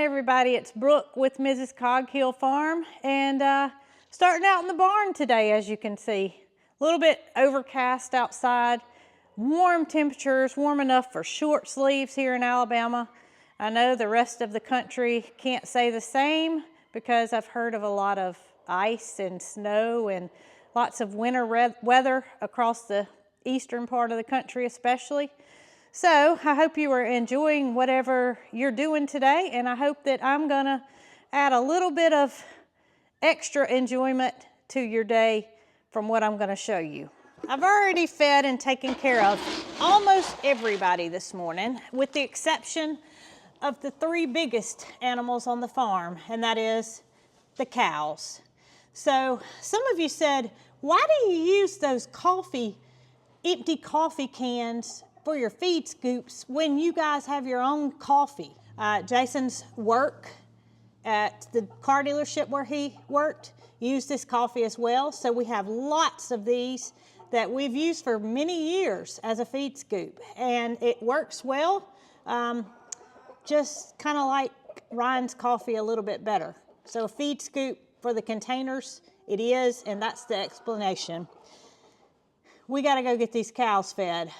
everybody. It's Brooke with Mrs. Cog Hill Farm, and starting out in the barn today, as you can see. A little bit overcast outside, warm temperatures, warm enough for short sleeves here in Alabama. I know the rest of the country can't say the same because I've heard of a lot of ice and snow and lots of winter weather across the eastern part of the country especially. So I hope you are enjoying whatever you're doing today, and I hope that I'm gonna add a little bit of extra enjoyment to your day from what I'm gonna show you. I've already fed and taken care of almost everybody this morning, with the exception of the three biggest animals on the farm, and that is the cows. So some of you said, why do you use those empty coffee cans for your feed scoops when you guys have your own coffee? Jason's work at the car dealership where he worked used this coffee as well. So we have lots of these that we've used for many years as a feed scoop, and it works well. Just kind of like Ryan's coffee a little bit better. So a feed scoop for the containers, it is, and that's the explanation. We got to go get these cows fed.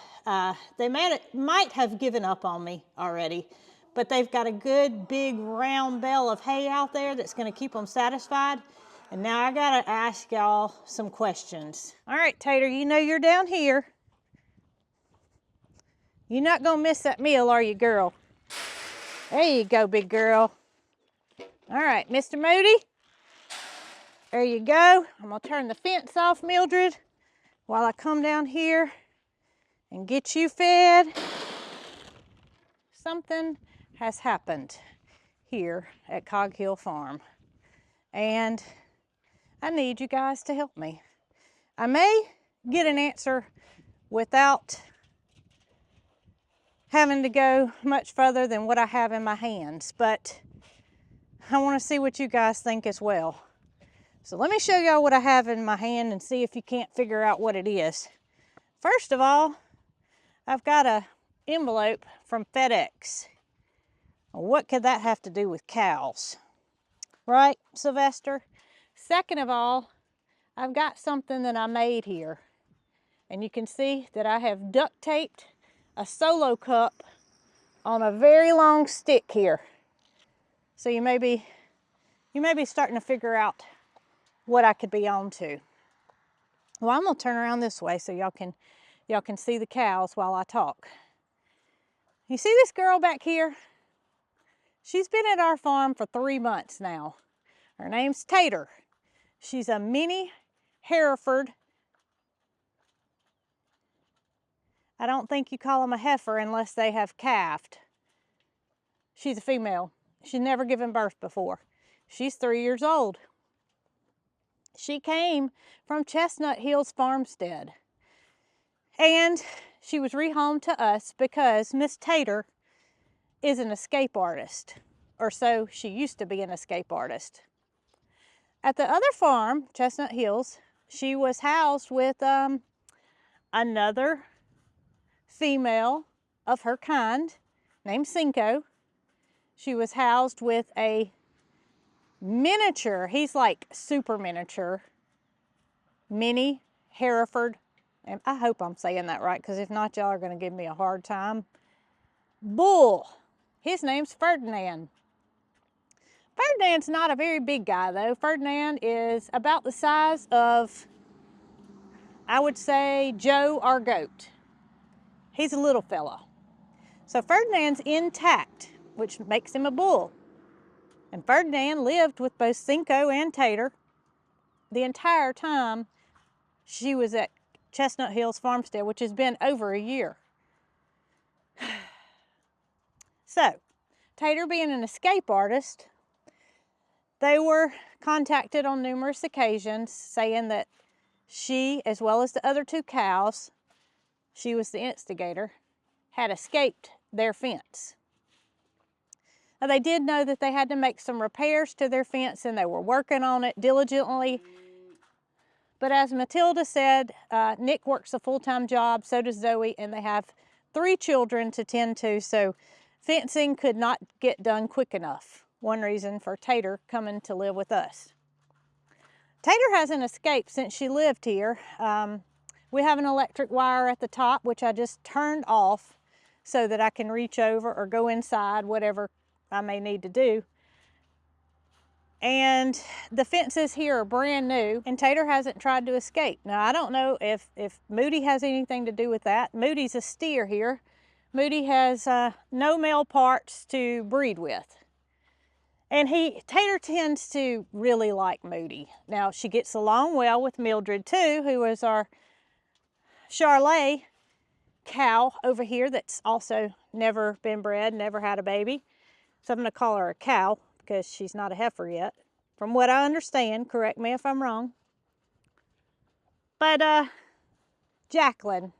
They might have given up on me already, but they've got a good big round bale of hay out there that's going to keep them satisfied. And now I got to ask y'all some questions. All right, Tater, you know you're down here. You're not going to miss that meal, are you, girl? There you go, big girl. All right, Mr. Moody. There you go. I'm going to turn the fence off, Mildred, while I come down here and get you fed. Something has happened here at Cog Hill Farm, and I need you guys to help me. I may get an answer without having to go much further than what I have in my hands, but I want to see what you guys think as well. So let me show y'all what I have in my hand and see if you can't figure out what it is. First of all, I've got an envelope from FedEx. What could that have to do with cows? Right, Sylvester? Second of all, I've got something that I made here. And you can see that I have duct taped a solo cup on a very long stick here. So you may be starting to figure out what I could be on to. Well, I'm gonna turn around this way so y'all can see the cows while I talk. You see this girl back here? She's been at our farm for 3 months now. Her name's Tater. She's a mini Hereford. I don't think you call them a heifer unless they have calved. She's a female. She's never given birth before. She's 3 years old. She came from Chestnut Hills Farmstead. And she was rehomed to us because Miss Tater is an escape artist. Or so she used to be, an escape artist. At the other farm, Chestnut Hills, she was housed with another female of her kind named Cinco. She was housed with a miniature, he's like super miniature, mini Hereford, and I hope I'm saying that right, because if not, y'all are going to give me a hard time, bull. His name's Ferdinand. Ferdinand's not a very big guy though. Ferdinand is about the size of, I would say, Joe, our goat. He's a little fella. So Ferdinand's intact, which makes him a bull. And Ferdinand lived with both Cinco and Tater the entire time she was at Chestnut Hills Farmstead, which has been over a year. So, Tater being an escape artist, they were contacted on numerous occasions saying that she, as well as the other 2 cows, she was the instigator, had escaped their fence. Now, they did know that they had to make some repairs to their fence, and they were working on it diligently. But as Matilda said, Nick works a full-time job, so does Zoe, and they have 3 children to tend to, so fencing could not get done quick enough. one reason for Tater coming to live with us. Tater hasn't escaped since she lived here. We have an electric wire at the top, which I just turned off so that I can reach over or go inside, whatever I may need to do. And the fences here are brand new, and Tater hasn't tried to escape. Now, I don't know if Moody has anything to do with that. Moody's a steer here. Moody has no male parts to breed with. And Tater tends to really like Moody. Now, she gets along well with Mildred too, who is our Charlet cow over here that's also never been bred, never had a baby. So I'm gonna call her a cow because she's not a heifer yet. From what I understand, correct me if I'm wrong. But Jacqueline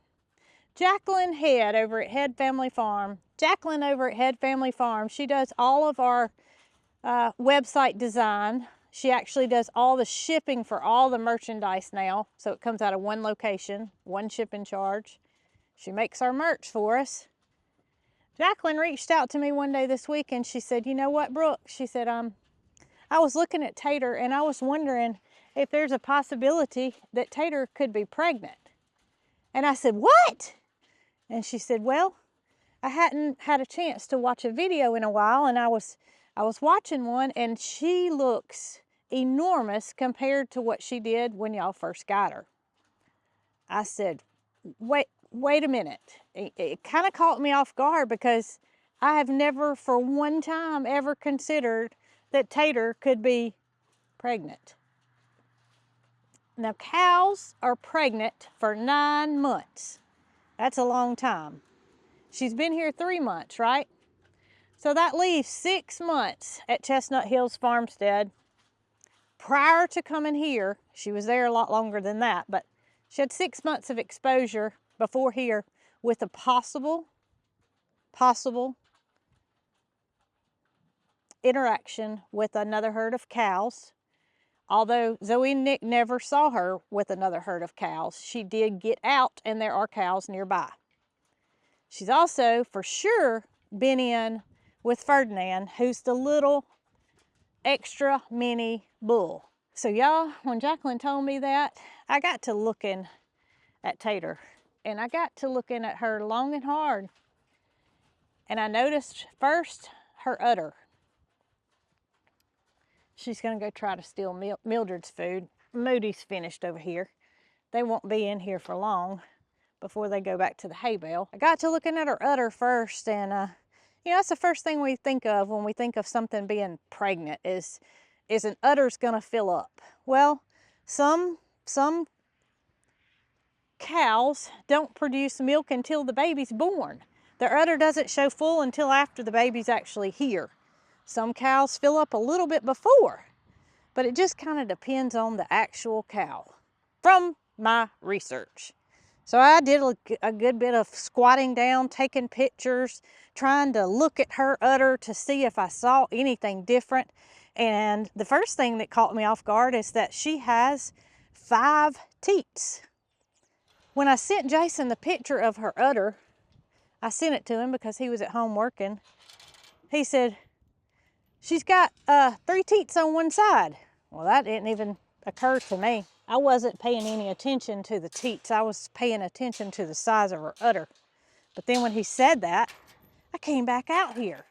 Head over at Head Family Farm. Jacqueline over at Head Family Farm, she does all of our website design. She actually does all the shipping for all the merchandise now. So it comes out of one location, one shipping charge. She makes our merch for us. Jacqueline reached out to me one day this week and she said, you know what, Brooke? She said, I was looking at Tater and I was wondering if there's a possibility that Tater could be pregnant. And I said, what? And she said, well, I hadn't had a chance to watch a video in a while, and I was watching one, and she looks enormous compared to what she did when y'all first got her. I said, wait a minute. It kind of caught me off guard because I have never for one time ever considered that Tater could be pregnant. Now, cows are pregnant for 9 months. That's a long time. She's been here 3 months, right? So that leaves 6 months at Chestnut Hills Farmstead. Prior to coming here, she was there a lot longer than that, but she had 6 months of exposure before here with a possible interaction with another herd of cows. Although Zoe and Nick never saw her with another herd of cows, she did get out and there are cows nearby. She's also for sure been in with Ferdinand, who's the little extra mini bull. So y'all, when Jacqueline told me that, I got to looking at Tater, and I got to looking at her long and hard. And I noticed first her udder. She's gonna go try to steal Mildred's food. Moody's finished over here. They won't be in here for long before they go back to the hay bale. I got to looking at her udder first, and you know, that's the first thing we think of when we think of something being pregnant is an udder's gonna fill up. Well, some cows don't produce milk until the baby's born. Their udder doesn't show full until after the baby's actually here. Some cows fill up a little bit before, but it just kind of depends on the actual cow from my research. So I did a good bit of squatting down, taking pictures, trying to look at her udder to see if I saw anything different. And the first thing that caught me off guard is that she has 5 teats. When I sent Jason the picture of her udder, I sent it to him because he was at home working. He said, she's got 3 teats on one side. Well, that didn't even occur to me. I wasn't paying any attention to the teats. I was paying attention to the size of her udder. But then when he said that, I came back out here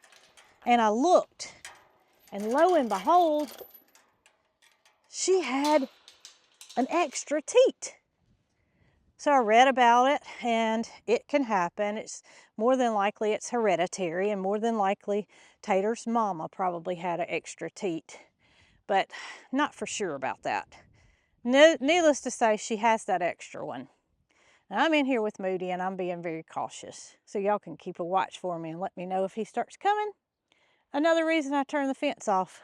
and I looked, and lo and behold, she had an extra teat. So I read about it, and it can happen. It's more than likely it's hereditary, and more than likely Tater's mama probably had an extra teat, but not for sure about that. Needless to say, she has that extra one. Now, I'm in here with Moody, and I'm being very cautious, so y'all can keep a watch for me and let me know if he starts coming. Another reason I turned the fence off,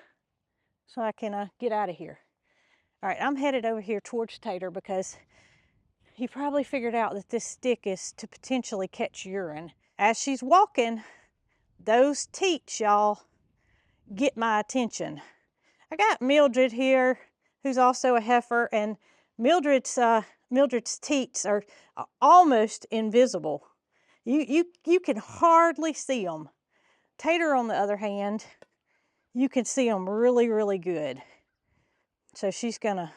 so I can get out of here. All right, I'm headed over here towards Tater because he probably figured out that this stick is to potentially catch urine. As she's walking, those teats, y'all, get my attention. I got Mildred here, who's also a heifer, and Mildred's teats are almost invisible. You can hardly see them. Tater, on the other hand, you can see them really, really good. So she's gonna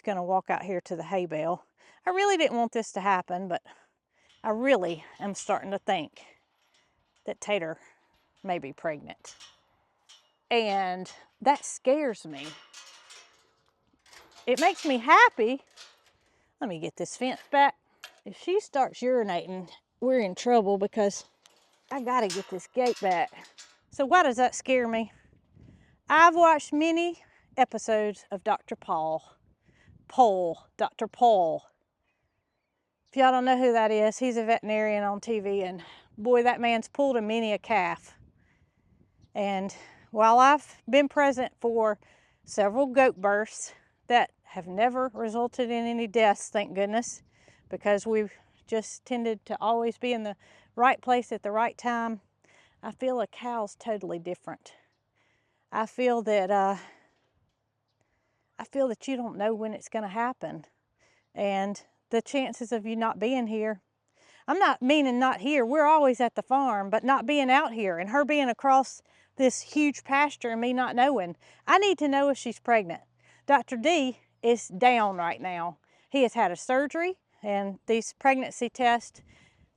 walk out here to the hay bale. I really didn't want this to happen, but I really am starting to think that Tater may be pregnant. And that scares me. It makes me happy. Let me get this fence back. If she starts urinating, we're in trouble because I gotta get this gate back. So why does that scare me? I've watched many episodes of Dr. Dr. Paul. If y'all don't know who that is, he's a veterinarian on TV, and boy, that man's pulled a many a calf. And while I've been present for several goat births that have never resulted in any deaths, thank goodness, because we've just tended to always be in the right place at the right time, I feel a cow's totally different. I feel that you don't know when it's going to happen, and the chances of you not being here, I'm not meaning not here, we're always at the farm, but not being out here and her being across this huge pasture and me not knowing. I need to know if she's pregnant. Dr. D is down right now. He has had a surgery, and these pregnancy tests,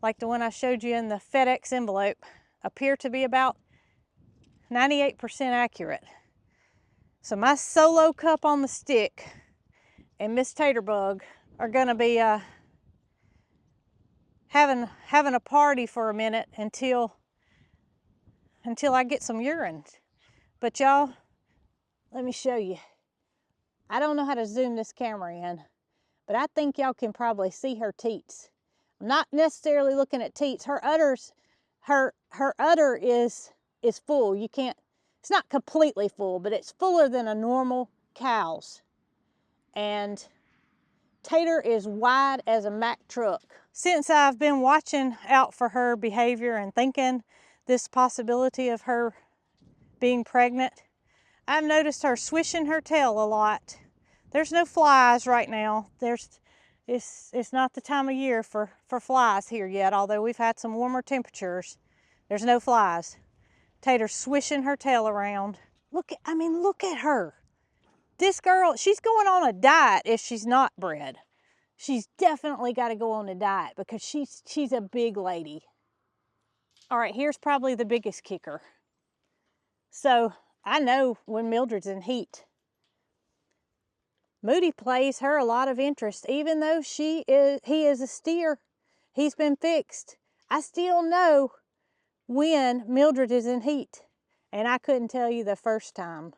like the one I showed you in the FedEx envelope, appear to be about 98% accurate. So my solo cup on the stick and Miss Taterbug are gonna be having a party for a minute until I get some urine. But y'all, let me show you. I don't know how to zoom this camera in, but I think y'all can probably see her teats. I'm not necessarily looking at teats. Her udder is full. You can't, it's not completely full, but it's fuller than a normal cow's. And Tater is wide as a Mack truck. Since I've been watching out for her behavior and thinking this possibility of her being pregnant, I've noticed her swishing her tail a lot. There's no flies right now. It's not the time of year for flies here yet, although we've had some warmer temperatures. There's no flies. Tater's swishing her tail around. Look at her. This girl, she's going on a diet if she's not bred. She's definitely got to go on a diet because she's a big lady. All right, here's probably the biggest kicker. So I know when Mildred's in heat, Moody plays her a lot of interest, even though he is a steer. He's been fixed. I still know when Mildred is in heat, and I couldn't tell you the first time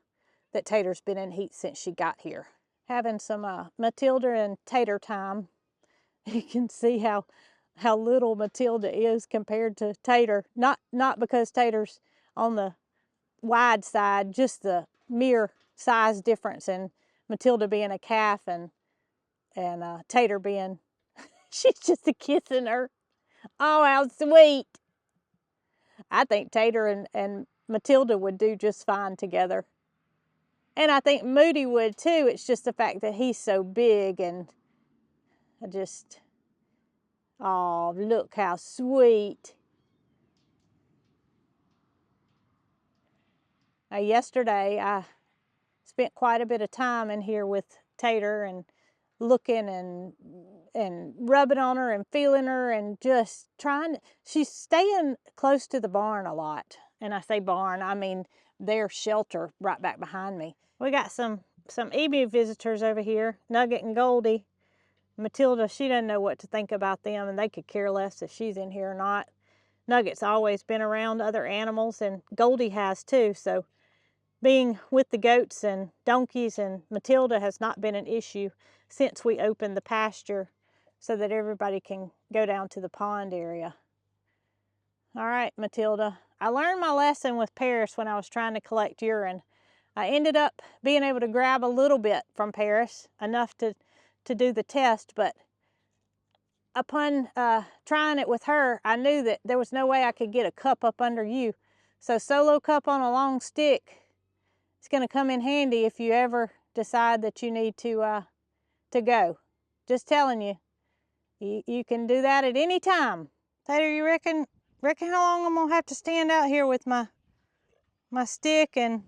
that Tater's been in heat since she got here. Having some Matilda and Tater time. You can see how little Matilda is compared to Tater. Not because Tater's on the wide side, just the mere size difference, and Matilda being a calf and Tater being, she's just a kissing her. Oh, how sweet. I think Tater and Matilda would do just fine together. And I think Moody would too. It's just the fact that he's so big, and I just, oh, look how sweet. Yesterday, I spent quite a bit of time in here with Tater and looking and rubbing on her and feeling her and just trying. She's staying close to the barn a lot. And I say barn, I mean their shelter right back behind me. We got some emu visitors over here, Nugget and Goldie. Matilda, she doesn't know what to think about them, and they could care less if she's in here or not. Nugget's always been around other animals, and Goldie has too, so being with the goats and donkeys and Matilda has not been an issue since we opened the pasture so that everybody can go down to the pond area. All right, Matilda. I learned my lesson with Paris when I was trying to collect urine. I ended up being able to grab a little bit from Paris, enough to do the test, but upon trying it with her, I knew that there was no way I could get a cup up under you. So solo cup on a long stick, it's going to come in handy if you ever decide that you need to go. Just telling you, you can do that at any time. Tater, you reckon how long I'm going to have to stand out here with my my stick and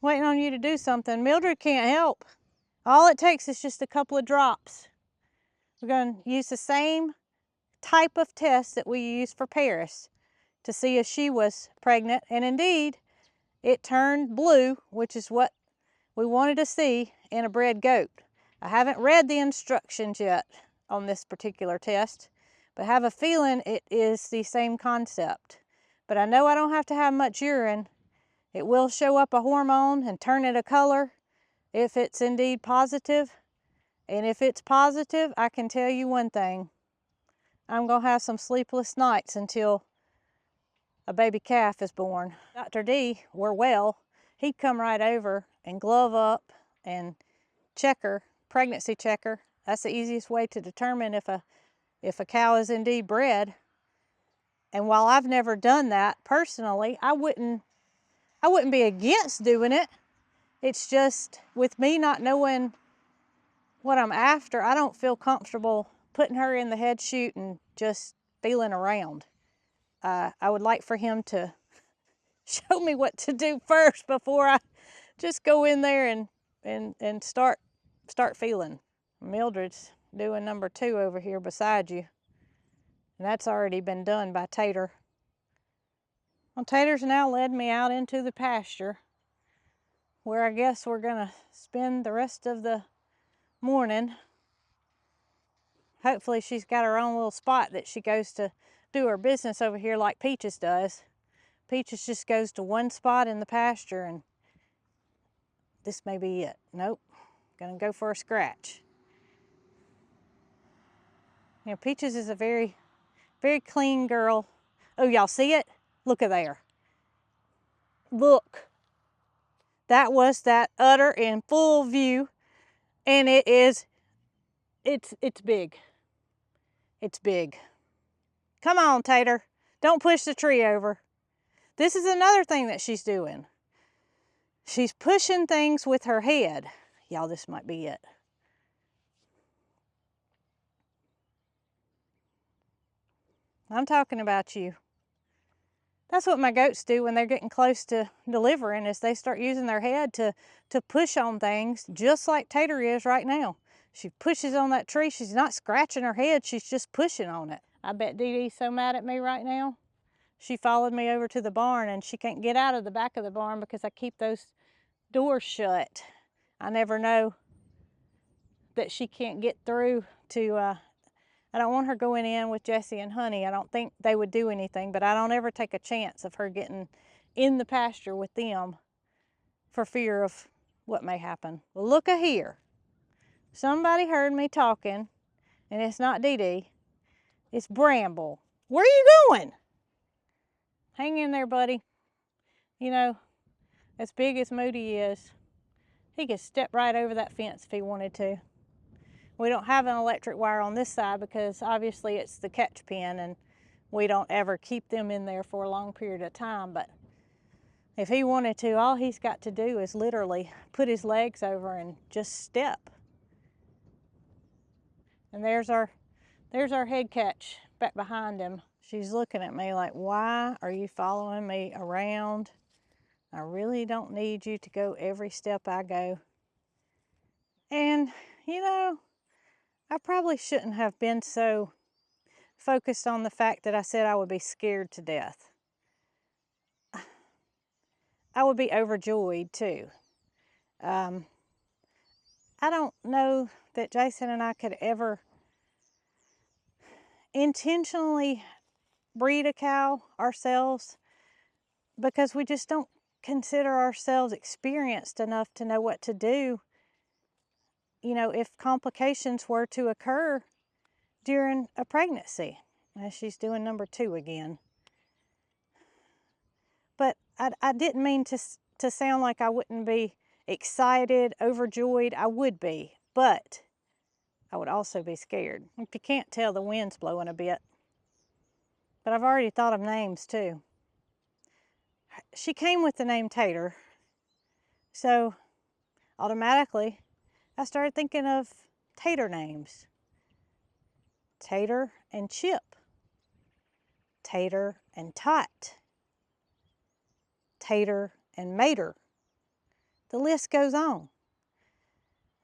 waiting on you to do something. Mildred can't help. All it takes is just a couple of drops. We're going to use the same type of test that we used for Paris to see if she was pregnant, and indeed it turned blue, which is what we wanted to see in a bred goat. I haven't read the instructions yet on this particular test, but I have a feeling it is the same concept. But I know I don't have to have much urine. It will show up a hormone and turn it a color if it's indeed positive. And if it's positive, I can tell you one thing. I'm going to have some sleepless nights until a baby calf is born. Dr. D, we're well. He'd come right over and glove up and check her, pregnancy checker. That's the easiest way to determine if a cow is indeed bred. And while I've never done that personally, I wouldn't be against doing it. It's just with me not knowing what I'm after, I don't feel comfortable putting her in the head chute and just feeling around. I would like for him to show me what to do first before I just go in there and start feeling. Mildred's doing number 2 over here beside you. And that's already been done by Tater. Well, Tater's now led me out into the pasture where I guess we're gonna spend the rest of the morning. Hopefully she's got her own little spot that she goes to do her business over here like Peaches does. Peaches just goes to one spot in the pasture, and this may be it. Nope, gonna go for a scratch. You know, Peaches is a very, very clean girl. Oh, y'all see it? Look at there. Look. That was that udder in full view, and it's big. It's big. Come on, Tater. Don't push the tree over. This is another thing that she's doing. She's pushing things with her head. Y'all, this might be it. I'm talking about you. That's what my goats do when they're getting close to delivering, is they start using their head to push on things, just like Tater is right now. She pushes on that tree. She's not scratching her head. She's just pushing on it. I bet Dee Dee's so mad at me right now. She followed me over to the barn, and she can't get out of the back of the barn because I keep those doors shut. I never know that she can't get through to, I don't want her going in with Jesse and Honey. I don't think they would do anything, but I don't ever take a chance of her getting in the pasture with them for fear of what may happen. Well, look a here. Somebody heard me talking, and it's not Dee Dee. It's Bramble. Where are you going? Hang in there, buddy. You know, as big as Moody is, he could step right over that fence if he wanted to. We don't have an electric wire on this side because obviously it's the catch pen, and we don't ever keep them in there for a long period of time. But if he wanted to, all he's got to do is literally put his legs over and just step. And there's our head catch back behind him. She's looking at me like, why are you following me around? I really don't need you to go every step I go. And, you know, I probably shouldn't have been so focused on the fact that I said I would be scared to death. I would be overjoyed too. I don't know that Jason and I could ever intentionally breed a cow ourselves because we just don't consider ourselves experienced enough to know what to do, you know, if complications were to occur during a pregnancy. Now she's doing number 2 again. But I didn't mean to sound like I wouldn't be excited, overjoyed. I would be, but I would also be scared. If you can't tell, the wind's blowing a bit. But I've already thought of names too. She came with the name Tater, so automatically I started thinking of Tater names. Tater and Chip. Tater and Tot. Tater, and Mater. The list goes on.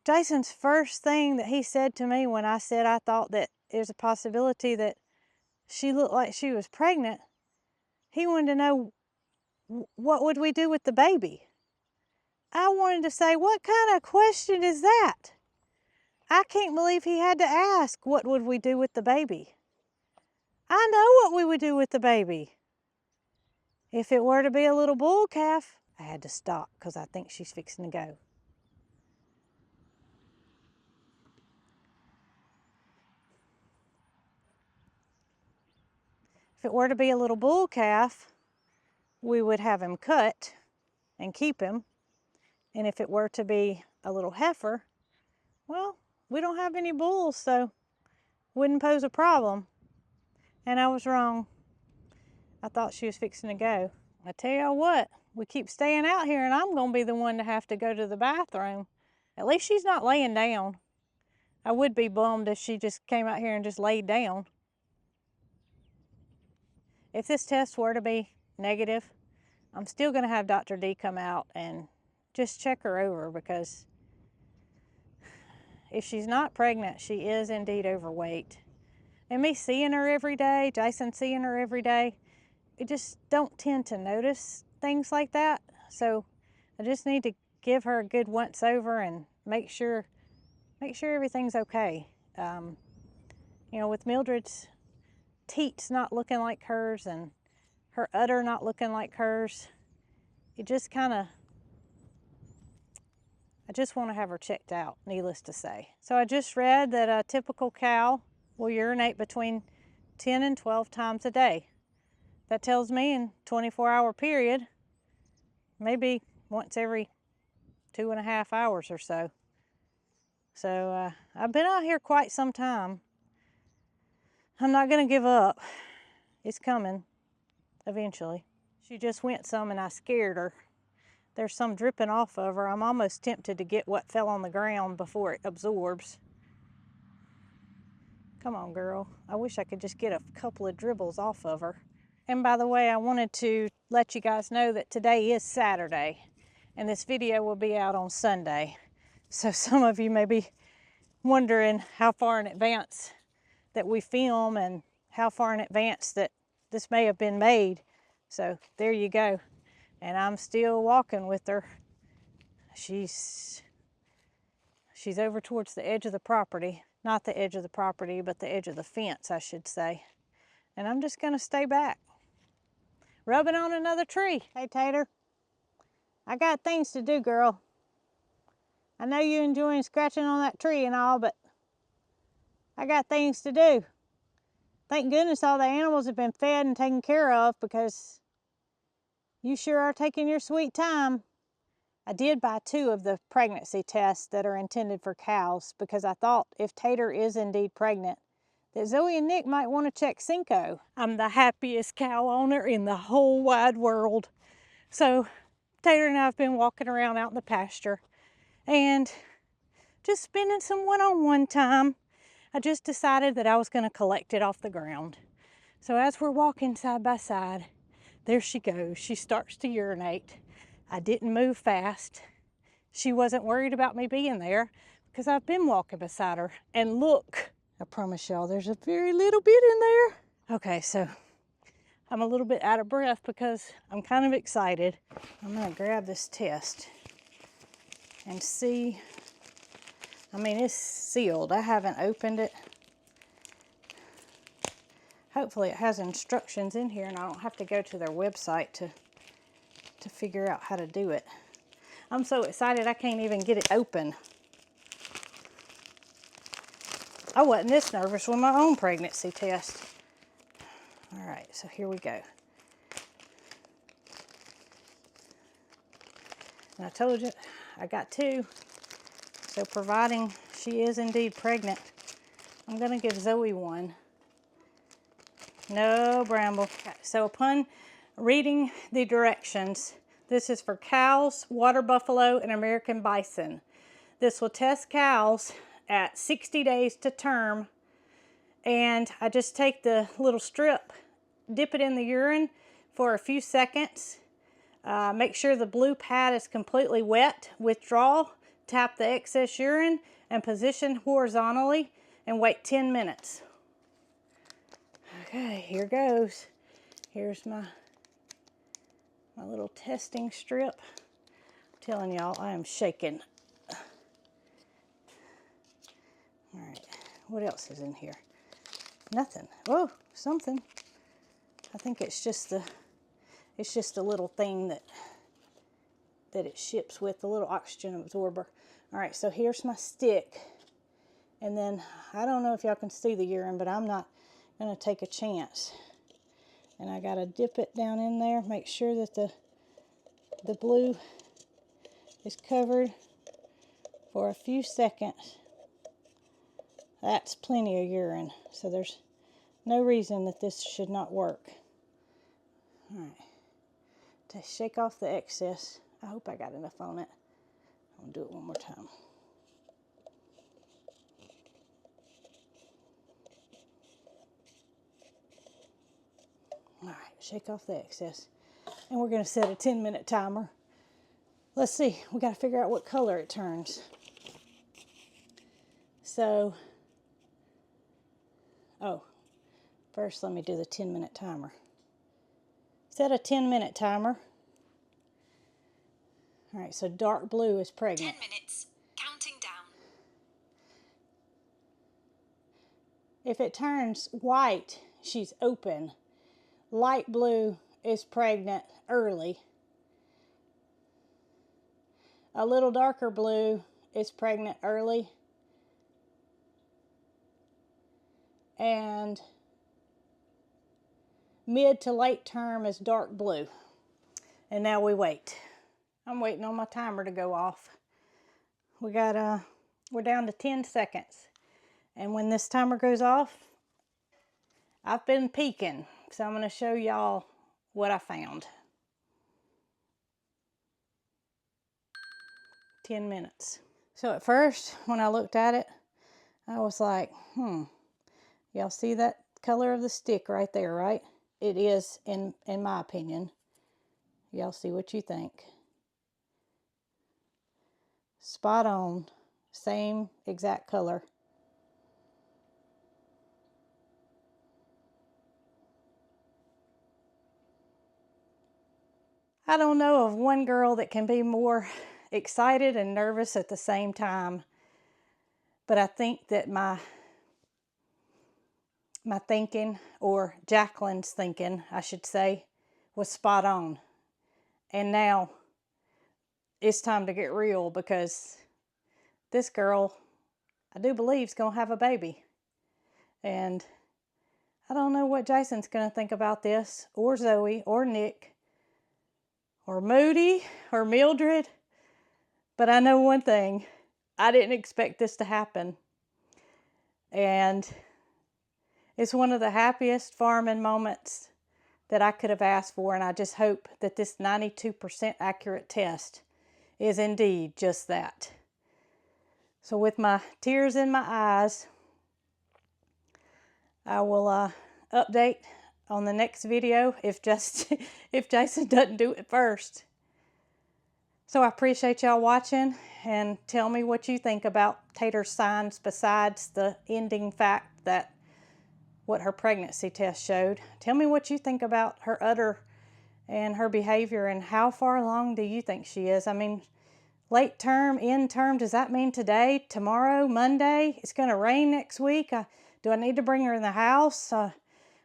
Jason's first thing that he said to me when I said I thought that there's a possibility that she looked like she was pregnant, he wanted to know, what would we do with the baby? I wanted to say, what kind of question is that? I can't believe he had to ask, what would we do with the baby? I know what we would do with the baby. If it were to be a little bull calf, I had to stop because I think she's fixing to go. If it were to be a little bull calf, we would have him cut and keep him. And if it were to be a little heifer, well, we don't have any bulls, so wouldn't pose a problem. And I was wrong. I thought she was fixing to go. I tell you what, we keep staying out here and I'm gonna be the one to have to go to the bathroom. At least she's not laying down. I would be bummed if she just came out here and just laid down. If this test were to be negative, I'm still gonna have Dr. D come out and just check her over, because if she's not pregnant, she is indeed overweight. And me seeing her every day, Jason seeing her every day, we just don't tend to notice things like that. So I just need to give her a good once over and make sure everything's okay. You know, with Mildred's teats not looking like hers and her udder not looking like hers, it just kind of, I just want to have her checked out, needless to say. So I just read that a typical cow will urinate between 10 and 12 times a day. That tells me in a 24-hour period, maybe once every 2.5 hours or so. So I've been out here quite some time. I'm not gonna give up. It's coming eventually. She just went some and I scared her. There's some dripping off of her. I'm almost tempted to get what fell on the ground before it absorbs. Come on, girl. I wish I could just get a couple of dribbles off of her. And by the way, I wanted to let you guys know that today is Saturday and this video will be out on Sunday. So some of you may be wondering how far in advance that we film and how far in advance that this may have been made. So there you go. And I'm still walking with her. She's over towards the edge of the property. Not the edge of the property, but the edge of the fence, I should say. And I'm just gonna stay back. Rubbing on another tree. Hey, Tater. I got things to do, girl. I know you're enjoying scratching on that tree and all, but I got things to do. Thank goodness all the animals have been fed and taken care of, because you sure are taking your sweet time. I did buy 2 of the pregnancy tests that are intended for cows, because I thought if Tater is indeed pregnant, that Zoe and Nick might want to check Cinco. I'm the happiest cow owner in the whole wide world. So Tater and I have been walking around out in the pasture and just spending some one-on-one time. I just decided that I was going to collect it off the ground. So as we're walking side by side, there she goes. She starts to urinate. I didn't move fast. She wasn't worried about me being there because I've been walking beside her. And look, I promise y'all, there's a very little bit in there. Okay, so I'm a little bit out of breath because I'm kind of excited. I'm gonna grab this test and see. I mean, it's sealed. I haven't opened it. Hopefully it has instructions in here and I don't have to go to their website to figure out how to do it. I'm so excited I can't even get it open. I wasn't this nervous with my own pregnancy test. All right, so here we go. And I told you I got 2. So providing she is indeed pregnant, I'm gonna give Zoe one. No bramble. Okay, so upon reading the directions, this is for cows, water buffalo, and American bison. This will test cows at 60 days to term. And I just take the little strip, dip it in the urine for a few seconds, Make sure the blue pad is completely wet. Withdraw, tap the excess urine, and position horizontally and wait 10 minutes. Okay, here goes. Here's my little testing strip. I'm telling y'all, I am shaking. All right, what else is in here? Nothing. Oh, something. I think it's just a little thing that it ships with, the little oxygen absorber. All right, so here's my stick. And then, I don't know if y'all can see the urine, but I'm not gonna take a chance. And I gotta dip it down in there, make sure that the blue is covered for a few seconds. That's plenty of urine, so there's no reason that this should not work. All right, to shake off the excess. I hope I got enough on it. I'm gonna do it one more time. All right, shake off the excess. And we're gonna set a 10-minute timer. Let's see, we gotta figure out what color it turns. So, first let me do the 10-minute timer. Set a 10-minute timer. All right, so dark blue is pregnant. 10 minutes, counting down. If it turns white, she's open. Light blue is pregnant early. A little darker blue is pregnant early. And mid to late term is dark blue. And now we wait. I'm waiting on my timer to go off. We're down to 10 seconds. And when this timer goes off, I've been peeking. So I'm going to show y'all what I found. 10 minutes. So at first, when I looked at it, I was like, y'all see that color of the stick right there, right? It is, in my opinion. Y'all see what you think. Spot on. Same exact color. I don't know of one girl that can be more excited and nervous at the same time. But I think that my thinking, or Jacqueline's thinking, I should say, was spot on. And now it's time to get real, because this girl, I do believe, is going to have a baby. And I don't know what Jason's going to think about this, or Zoe, or Nick, or Moody, or Mildred. But I know one thing. I didn't expect this to happen. And it's one of the happiest farming moments that I could have asked for. And I just hope that this 92% accurate test is indeed just that. So with my tears in my eyes, I will update on the next video if Jason doesn't do it first. So I appreciate y'all watching, and tell me what you think about Tater's signs besides the ending fact that what her pregnancy test showed. Tell me what you think about her udder and her behavior, and how far along do you think she is? I mean, late term, end term, does that mean today, tomorrow, Monday? It's going to rain next week. Do I need to bring her in the house? I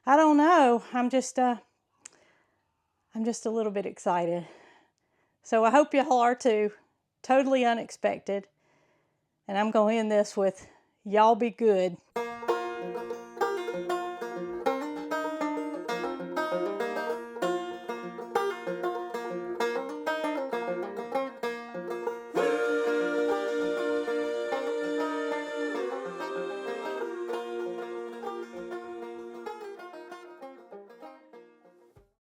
don't know. I'm just a little bit excited. So I hope y'all are too. Totally unexpected. And I'm going to end this with, y'all be good.